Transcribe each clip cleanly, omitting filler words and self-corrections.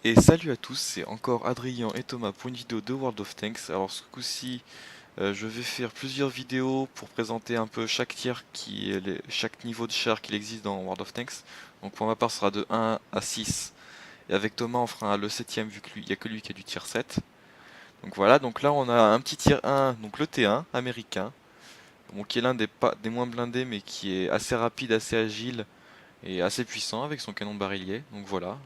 Et salut à tous, c'est encore Adrien et Thomas pour une vidéo de World of Tanks. Alors ce coup-ci, je vais faire plusieurs vidéos pour présenter un peu chaque tier chaque niveau de char qu'il existe dans World of Tanks. Donc pour ma part, ce sera de 1 à 6. Et avec Thomas, on fera le 7ème vu qu'il n'y a que lui qui a du tier 7. Donc voilà, donc là on a un petit tier 1, donc le T1 américain. Bon, qui est l'un des moins blindés mais qui est assez rapide, assez agile et assez puissant avec son canon barillier. Donc voilà.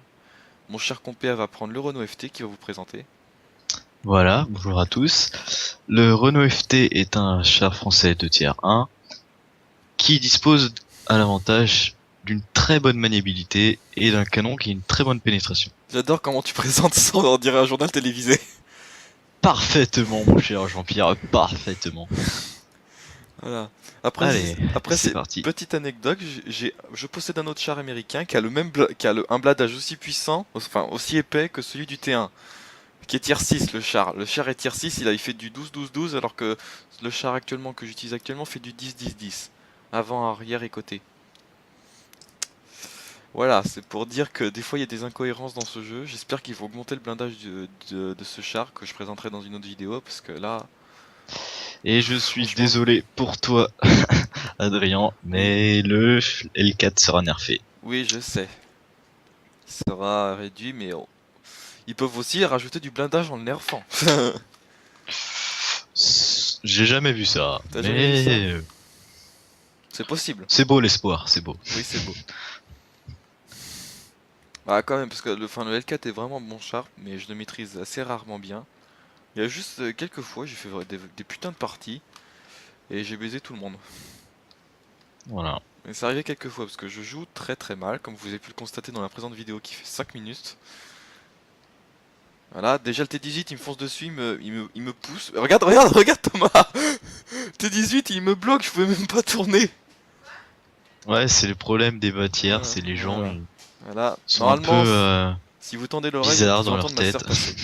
Mon cher compère va prendre le Renault FT qui va vous présenter. Voilà, bonjour à tous. Le Renault FT est un char français de tiers 1 qui dispose à l'avantage d'une très bonne maniabilité et d'un canon qui a une très bonne pénétration. J'adore comment tu présentes ça, on dirait un journal télévisé. Parfaitement, mon cher Jean-Pierre, parfaitement. Voilà. Après, Allez, après c'est c'est parti. petite anecdote, je possède un autre char américain qui a un bladage aussi puissant, enfin aussi épais que celui du T1, qui est tier 6 le char. Le char est tier 6, il fait du 12-12-12 alors que le char actuellement que j'utilise actuellement fait du 10-10-10. Avant, arrière et côté. Voilà, c'est pour dire que des fois il y a des incohérences dans ce jeu. J'espère qu'ils vont augmenter le blindage de ce char que je présenterai dans une autre vidéo parce que là, Et je suis franchement, désolé pour toi, Adrien, oui, mais le L4 sera nerfé. oui, je sais. Il sera réduit, mais ils peuvent aussi rajouter du blindage en le nerfant. J'ai jamais vu ça, T'as jamais vu ça? mais C'est possible. c'est beau l'espoir, c'est beau. Oui, c'est beau. Bah quand même, parce que le L4 est vraiment bon char, mais je le maîtrise assez rarement bien. Il y a juste quelques fois, j'ai fait des putains de parties, et j'ai baisé tout le monde. Voilà. Mais c'est arrivé quelques fois, parce que je joue très très mal, comme vous avez pu le constater dans la présente vidéo qui fait 5 minutes. Voilà, déjà le T18 il me fonce dessus, il me pousse. Regarde, regarde, regarde Thomas. T18 il me bloque, je pouvais même pas tourner. Ouais, c'est le problème des bâtières, Voilà, c'est les gens voilà. Voilà. sont un peu Normalement, si vous tendez l'oreille, vous bizarres pouvez dans leur entendre ma sœur tête. passer.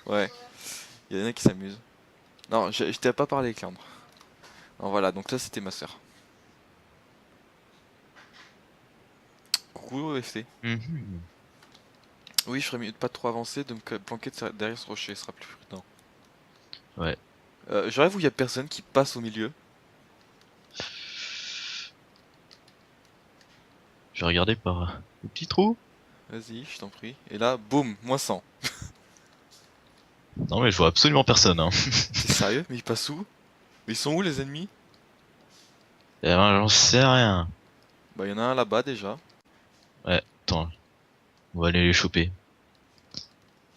Ouais, il y en a qui s'amusent. Non, je t'ai pas parlé, Clandre. Non, voilà, donc là c'était ma sœur. Coucou FT. Mhm. Oui, je ferais mieux de pas trop avancer, de me planquer derrière ce rocher, ce sera plus prudent. Ouais. Je rêve où il y a personne qui passe au milieu. Je vais regarder par le petit trou. Vas-y, je t'en prie. Et là, boum, moins 100. Non mais je vois absolument personne. Hein. T'es sérieux? Mais ils passent où? Mais ils sont où les ennemis? Eh ben, j'en sais rien. Bah, il y en a un là-bas déjà. Ouais, attends, on va aller les choper.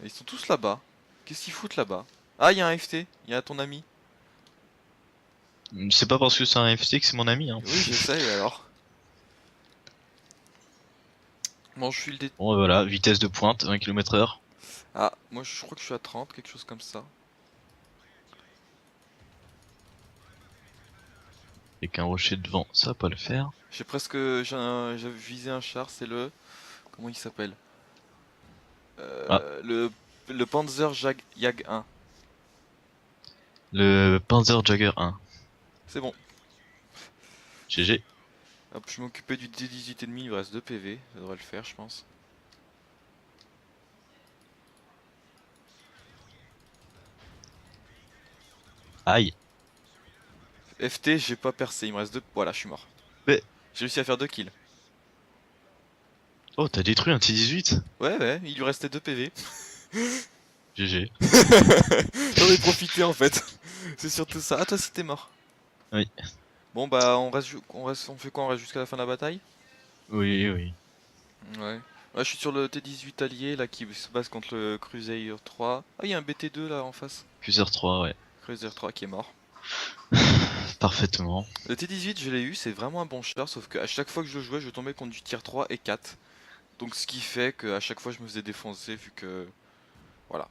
Et ils sont tous là-bas. Qu'est-ce qu'ils foutent là-bas? Ah, il y a un FT, il y a ton ami. C'est pas parce que c'est un FT que c'est mon ami. Hein. Oui, j'essaye alors. Bon, je suis le dé... Bon voilà, vitesse de pointe, 20 km/h. Ah, moi je crois que je suis à 30, quelque chose comme ça. Avec un rocher devant, ça va pas le faire. J'ai visé un char, c'est le... Comment il s'appelle? Ah, Euh, le... Le Panzer Jag 1. le Panzer Jagger 1. C'est bon. GG. Hop, je m'occupais du D18 ennemi, il me reste 2 PV. Ça devrait le faire, je pense. Aïe. FT, j'ai pas percé, il me reste 2... Voilà, je suis mort. Mais... J'ai réussi à faire 2 kills. Oh, t'as détruit un T-18? Ouais, ouais, il lui restait 2 PV. GG. J'en ai profité en fait. C'est surtout ça. Ah, toi si t'es mort. Oui. Bon bah on fait quoi? On reste jusqu'à la fin de la bataille? Oui, oui. Ouais. Ouais, je suis sur le T18 allié là qui se base contre le Crusader 3. Ah, il y a un BT2 là en face. Cruiser 3, ouais. Crusader 3 qui est mort. Parfaitement. Le T18 je l'ai eu, c'est vraiment un bon char, sauf qu'à chaque fois que je le jouais, je tombais contre du tier 3 et 4. Donc ce qui fait qu'à chaque fois je me faisais défoncer vu que... Voilà.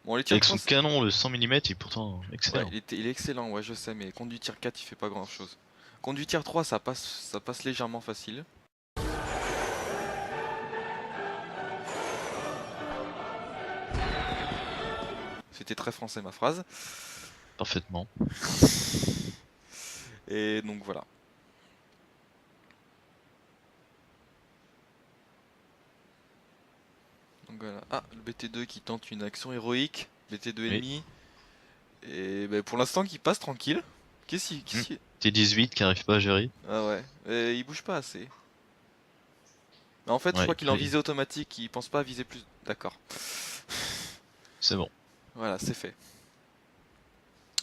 Bon les tier Avec 3, son canon, le 100 mm, il est pourtant ouais, excellent. il est excellent, ouais je sais, mais contre du tier 4 il fait pas grand chose. Contre du tier 3 ça passe légèrement facile. C'était très français ma phrase. Parfaitement. Et donc voilà. Donc voilà. Ah, le BT2 qui tente une action héroïque. BT2 Oui. ennemi. Et bah, pour l'instant, qui passe tranquille. Hmm. Qu'est-ce qu'il... T18 qui arrive pas à gérer. Ah ouais. Et il bouge pas assez. Mais en fait, je Ouais, crois qu'il est en visée automatique. Il pense pas à viser plus. D'accord. c'est bon. Voilà, c'est fait.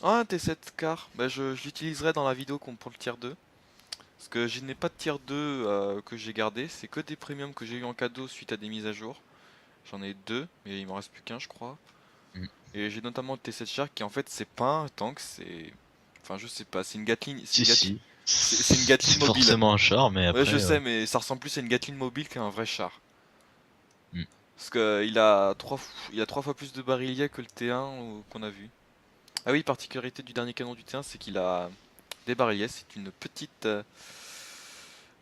Ah, un T7 car. Bah, je l'utiliserai dans la vidéo pour le tier 2. Parce que je n'ai pas de tier 2 que j'ai gardé. C'est que des premiums que j'ai eu en cadeau suite à des mises à jour. J'en ai deux, mais il m'en reste plus qu'un, je crois. Hmm. Et j'ai notamment le T7 Shark qui en fait c'est pas un tank, c'est... Enfin je sais pas, c'est une Gatling, Si, si. c'est une Gatling C'est mobile. forcément un char, mais Ouais je après. sais mais ça ressemble plus à une Gatling mobile qu'à un vrai char. Hmm. Parce que il a trois fois plus de barillet que le T1 qu'on a vu. Ah oui, particularité du dernier canon du T1 c'est qu'il a des barillet, c'est une petite...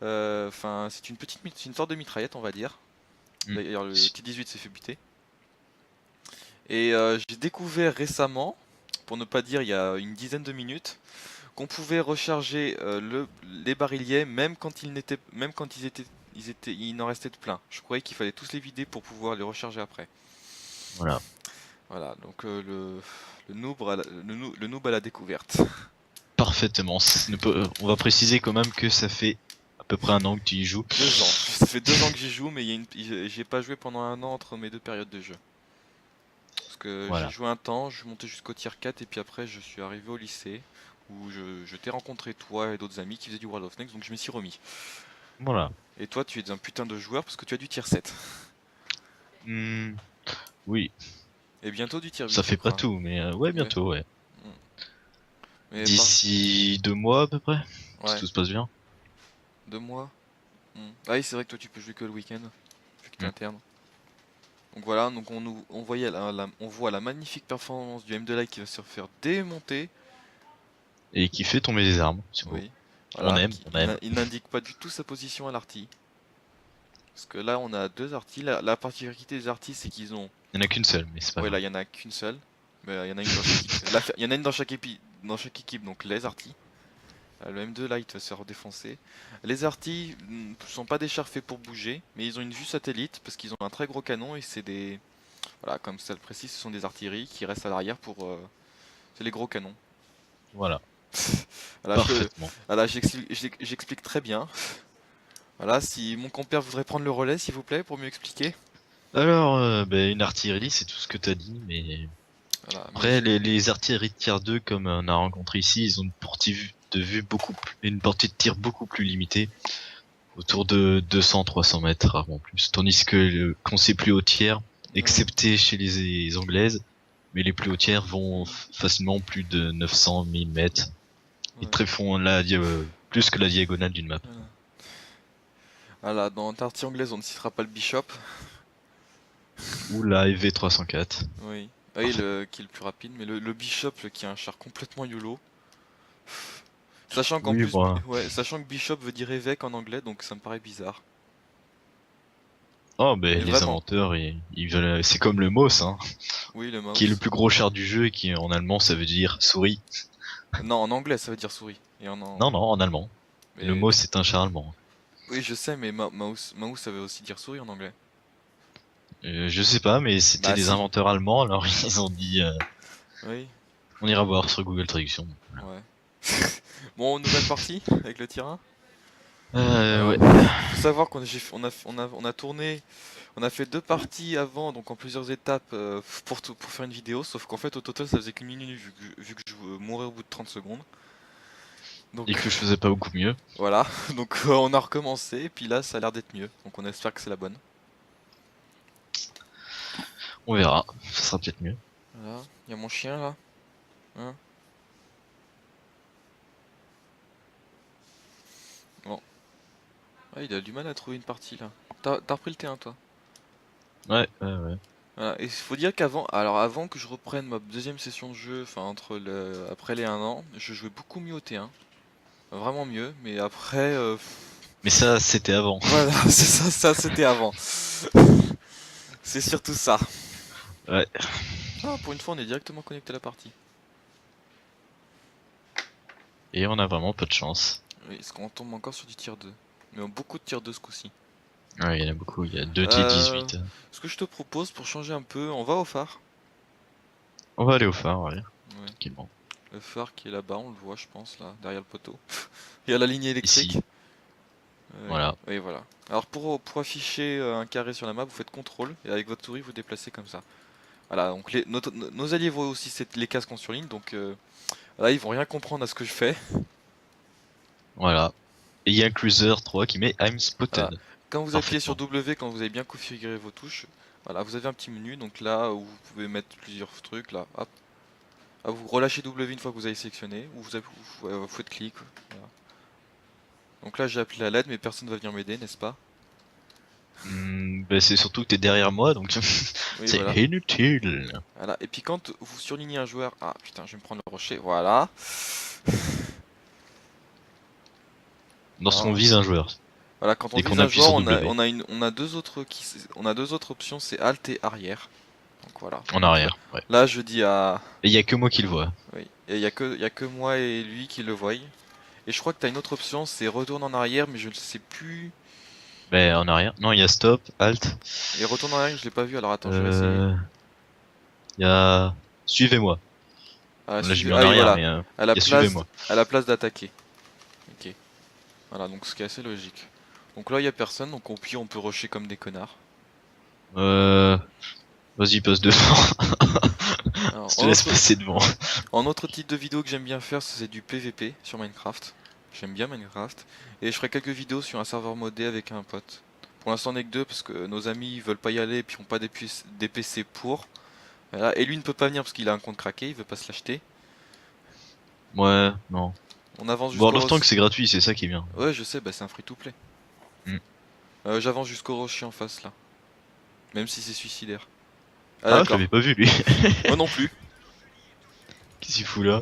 Enfin c'est une sorte de mitraillette on va dire. Hmm. D'ailleurs le T18 s'est fait buter. Et j'ai découvert récemment, pour ne pas dire il y a une dizaine de minutes, qu'on pouvait recharger les barilliers même quand il n'en restait de plein. Je croyais qu'il fallait tous les vider pour pouvoir les recharger après. Voilà. Voilà, donc le noob à la découverte. Parfaitement. On va préciser quand même que ça fait à peu près un an que tu y joues. 2 ans. Ça fait 2 ans que j'y joue, mais j'y ai pas joué pendant un an entre mes deux périodes de jeu. Parce que j'ai Voilà. joué un temps, je suis monté jusqu'au tier 4 et puis après je suis arrivé au lycée où je t'ai rencontré toi et d'autres amis qui faisaient du World of Tanks donc je m'y suis remis. Voilà. Et toi tu es un putain de joueur parce que tu as du tier 7. Hmm, oui, Et bientôt du tier 8 ça je fait pas crois. tout, mais ouais, Ouais. bientôt, ouais. Mm. Mais D'ici 2 mois à peu près, si ouais, tout se passe bien. 2 mois. Ah oui c'est vrai que toi tu peux jouer que le week-end, vu que t'es Hmm. interne. Donc voilà, donc on voit la magnifique performance du M2 Light qui va se faire démonter. Et qui fait tomber les armes, c'est beau. Oui. On Voilà, aime, on aime. il n'indique pas du tout sa position à l'arty. Parce que là, on a deux artis. La particularité des artis, c'est qu'ils ont. Il y en a qu'une seule, mais c'est pas Ouais, là, grave. il y en a qu'une seule. Mais il y en a une dans chaque équipe. Là, il y en a une dans chaque équipe, donc les artis. Le M2 là, il va se faire défoncer. Les artis sont pas des chars faits pour bouger, mais ils ont une vue satellite parce qu'ils ont un très gros canon et c'est des. Voilà, comme ça le précise, ce sont des artilleries qui restent à l'arrière pour. C'est les gros canons. Voilà, Voilà, parfaitement. voilà, j'explique très bien. Voilà, si mon compère voudrait prendre le relais, s'il vous plaît, pour mieux expliquer. Alors, une artillerie, c'est tout ce que t'as dit, mais Voilà, mais après, les artilleries de tier 2, comme on a rencontré ici, ils ont une portée de tir beaucoup plus limitée, autour de 200-300 mètres, rarement plus. Tandis que qu'on sait plus haut tiers, excepté chez les anglaises, mais les plus hauts tiers vont facilement plus de 900-1000 mètres. Ils ouais, font plus que la diagonale d'une map. voilà. Voilà, dans Tartie anglaise, on ne citera pas le Bishop. Ou la EV304. Oui. Oui, Parfait. qui est le plus rapide, mais le Bishop qui est un char complètement YOLO. Sachant qu'en Oui, plus, bon. ouais, sachant que Bishop veut dire évêque en anglais, donc ça me paraît bizarre. Oh, Mais les vraiment. inventeurs, ils veulent, c'est comme le Moss, hein, Oui, le qui est le mouse. plus gros char du jeu et qui en allemand ça veut dire souris. Non, en anglais, ça veut dire souris. Non, non, en allemand. Le Mais... Moss est un char allemand. Oui, je sais, mais mouse, ça veut aussi dire souris en anglais. Je sais pas, mais c'était Bah des si. inventeurs allemands, alors ils ont dit, Oui, on ira voir sur Google Traduction. Voilà. ouais. Bon, nouvelle partie avec le tir 1. Ouais. Alors, faut savoir qu'on a tourné, on a fait 2 parties avant, donc en plusieurs étapes pour faire une vidéo, sauf qu'en fait au total ça faisait qu'une minute vu que je mourais au bout de 30 secondes. Et Donc que je faisais pas beaucoup mieux. voilà, donc on a recommencé, et puis là ça a l'air d'être mieux, donc on espère que c'est la bonne. On verra. Ça sera peut-être mieux. Voilà, il y a mon chien là. Hein. Bon, ah, il a du mal à trouver une partie là. T'as repris le T1 toi? Ouais, ouais. Voilà, et il faut dire avant que je reprenne ma deuxième session de jeu, enfin après les 1 an, je jouais beaucoup mieux au T1. Vraiment mieux, mais après, Mais ça, c'était avant. voilà, c'est ça c'était avant. C'est surtout ça. Ouais. Ah, pour une fois, on est directement connecté à la partie. Et on a vraiment peu de chance. Oui, est-ce qu'on tombe encore sur du tier 2? Mais beaucoup de tier 2 ce coup-ci. Ouais, il y en a beaucoup. Il y a 2 Euh, T18. que je te propose pour changer un peu, on va au phare. On va aller au phare, ouais, Ouais. tranquillement. Le phare qui est là-bas, on le voit, je pense, là, derrière le poteau. Il y a la ligne électrique. Ici, Oui, voilà. oui, voilà. Alors pour afficher un carré sur la map, vous faites CTRL et avec votre souris vous déplacez comme ça. Voilà, donc nos alliés voient aussi les cases qu'on surligne, donc là ils vont rien comprendre à ce que je fais. Voilà. Et il y a un cruiser 3 qui met I'm Voilà. spotted. Quand vous appuyez sur Parfaitement. W, quand vous avez bien configuré vos touches, voilà, vous avez un petit menu, donc là où vous pouvez mettre plusieurs trucs, là, hop. Ah, vous relâchez W une fois que vous avez sélectionné, ou vous faites clic. Voilà. Donc là j'ai appelé à l'aide, mais personne ne va venir m'aider, n'est-ce pas? Bah, c'est surtout que t'es derrière moi, donc Oui, c'est voilà. inutile. Voilà. Et puis quand vous surlignez un joueur, ah putain, je vais me prendre le rocher, voilà. Lorsqu'on Alors, vise un joueur voilà, quand on et qu'on vise un appuie joueur, sur W, on a deux autres options, c'est Alt et arrière. Donc voilà. en Donc arrière, ouais. là, je dis à, Et il y a que moi qui le vois. oui, et y a que moi et lui qui le voient. Et je crois que t'as une autre option, c'est retourne en arrière, mais je ne sais plus. Bah, en arrière. Non, il y a stop, alt. Et retourne en arrière, je l'ai pas vu. Alors attends, je vais réessayer. Euh, il y a suivez-moi. Ah, Là, j'ai suivez. mis en Ah oui, arrière, voilà. mais À la il y a place, suivez-moi. à la place d'attaquer. Ok. Voilà, donc ce qui est assez logique. Donc là, il y a personne, donc au pire, on peut rusher comme des connards. Euh, vas-y, passe devant. Alors, Je te laisse passer devant. en autre type de vidéo que j'aime bien faire, c'est du PVP sur Minecraft. J'aime bien Minecraft. Et je ferai quelques vidéos sur un serveur modé avec un pote. Pour l'instant, on est que deux parce que nos amis veulent pas y aller et puis ont pas des PC pour. Voilà. Et lui ne peut pas venir parce qu'il a un compte craqué, il veut pas se l'acheter. Ouais, non. On avance World jusqu'au of Tanks, rocher. c'est gratuit, c'est ça qui est bien. Ouais, je sais, bah c'est un free to play. Hmm. J'avance jusqu'au rocher en face là. Même si c'est suicidaire. Ah Ah, je d'accord. l'avais pas vu, lui. Moi non plus. Qu'est-ce qu'il fout là?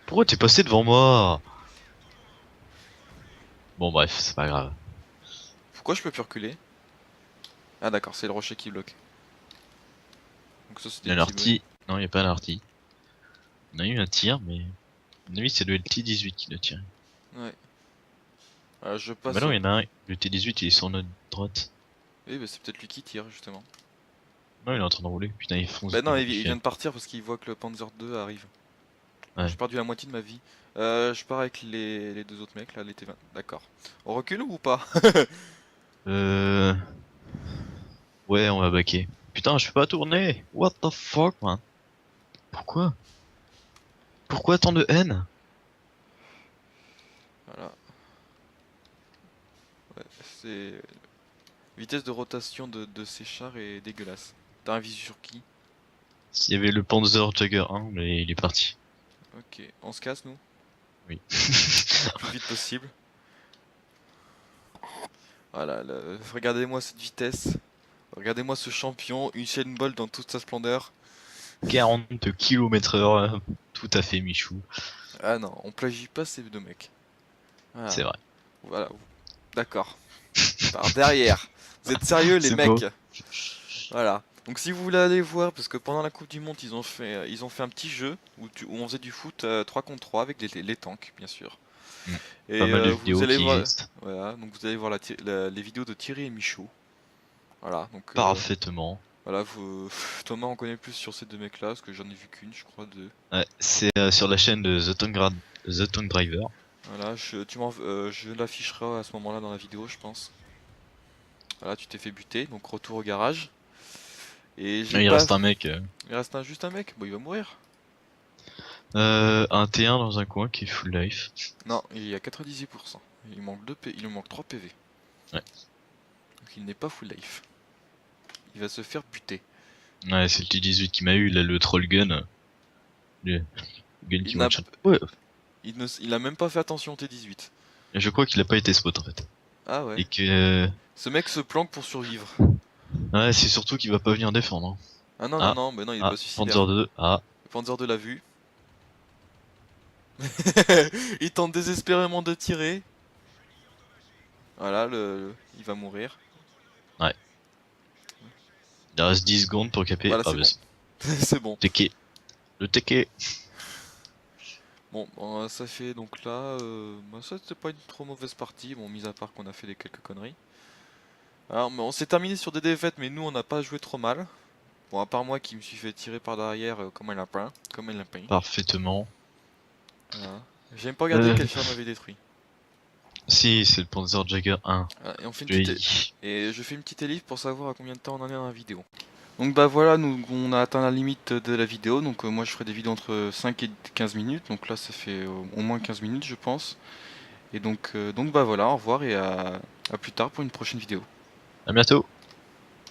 Pourquoi t'es passé devant moi? Bon, bref, c'est pas grave. Pourquoi je peux plus reculer? Ah d'accord, c'est le rocher qui bloque. Donc ça Il y c'était a un petit bruit. arty. Non, il y a pas un arty. On a eu un tir, mais. À mon avis, c'est le T18 qui l'a tiré. Ouais. Je Bah passe non, au... il y en a un. Le T18, il est sur notre droite. Oui, bah c'est peut-être lui qui tire justement. Non, il est en train de rouler. Putain, il fonce. Bah non, il fait- vient de partir parce qu'il voit que le Panzer 2 arrive. Ouais. J'ai perdu la moitié de ma vie. Je pars avec les deux autres mecs là, les T20. D'accord. On recule ou pas? Euh. Ouais, on va baquer. Putain, je peux pas tourner. What the fuck, man. Pourquoi? Pourquoi tant de haine? Voilà. Ouais, c'est... Vitesse de rotation de ces chars est dégueulasse. T'as un visu sur qui? S'il y avait le Panzer Jagger 1, mais il est parti. Ok, on se casse nous? Oui. Le plus vite possible. Voilà, regardez-moi cette vitesse. Regardez-moi ce champion, une chaîne ball dans toute sa splendeur. 40 km/h. Tout à fait, Michou. Ah non, on plagie pas ces deux mecs. Voilà, C'est vrai. voilà. D'accord. Par derrière. Vous êtes sérieux les C'est beau. mecs? Voilà. Donc si vous voulez aller voir, parce que pendant la Coupe du Monde, ils ont fait un petit jeu où on faisait du foot 3 contre 3 avec les tanks, bien sûr. Mm. Et Pas mal de vous vidéos allez qui voir, existent. voilà, donc vous allez voir les vidéos de Thierry et Michaud. Voilà, donc Parfaitement. voilà, Thomas en connaît plus sur ces deux mecs-là, parce que j'en ai vu qu'une, je crois, deux. Ouais, c'est sur la chaîne de The Tongue Driver. Voilà, je l'afficherai à ce moment-là dans la vidéo, je pense. Voilà, tu t'es fait buter, donc retour au garage. Et j'ai Il pas. reste un mec. Il reste juste un mec, bon il va mourir. Un T1 dans un coin qui est full life. Non, il est à 98%. Il lui manque 3 PV. Ouais. Donc il n'est pas full life. Il va se faire buter. Ouais, c'est le T18 qui m'a eu, il a le troll gun. Le gun qui Il n'a one-shot. Ouais. il a même pas fait attention au T18. Je crois qu'il a pas été spot en fait. Ah ouais. Et que. Ce mec se planque pour survivre. Ouais, c'est surtout qu'il va pas venir défendre. Hein. Ah non, non, Ah, non, mais non, il est ah, pas suicidaire. Panzer 2, ah. Panzer 2 l'a vu. Il tente désespérément de tirer. Voilà, il va mourir. Ouais. Il reste 10 secondes pour caper. Voilà, Ah, c'est bah bon. c'est C'est bon. Teke. Le Teke. Bon, ça fait donc là, bah, ça c'était pas une trop mauvaise partie, bon, mis à part qu'on a fait des quelques conneries. Alors, on s'est terminé sur des défaites, mais nous on n'a pas joué trop mal. Bon, à part moi qui me suis fait tirer par derrière comme un lapin, comme un lapin. Parfaitement. Voilà. J'ai même pas regardé Euh, quel char m'avait détruit. si, c'est le Panzer Jagger 1. Voilà, et on fait une Je l'ai petite dit. et je fais une petite élif pour savoir à combien de temps on en est dans la vidéo. Donc bah voilà, nous on a atteint la limite de la vidéo, donc moi je ferai des vidéos entre 5 et 15 minutes, donc là ça fait au moins 15 minutes je pense. Et donc bah voilà, au revoir et à plus tard pour une prochaine vidéo. À bientôt.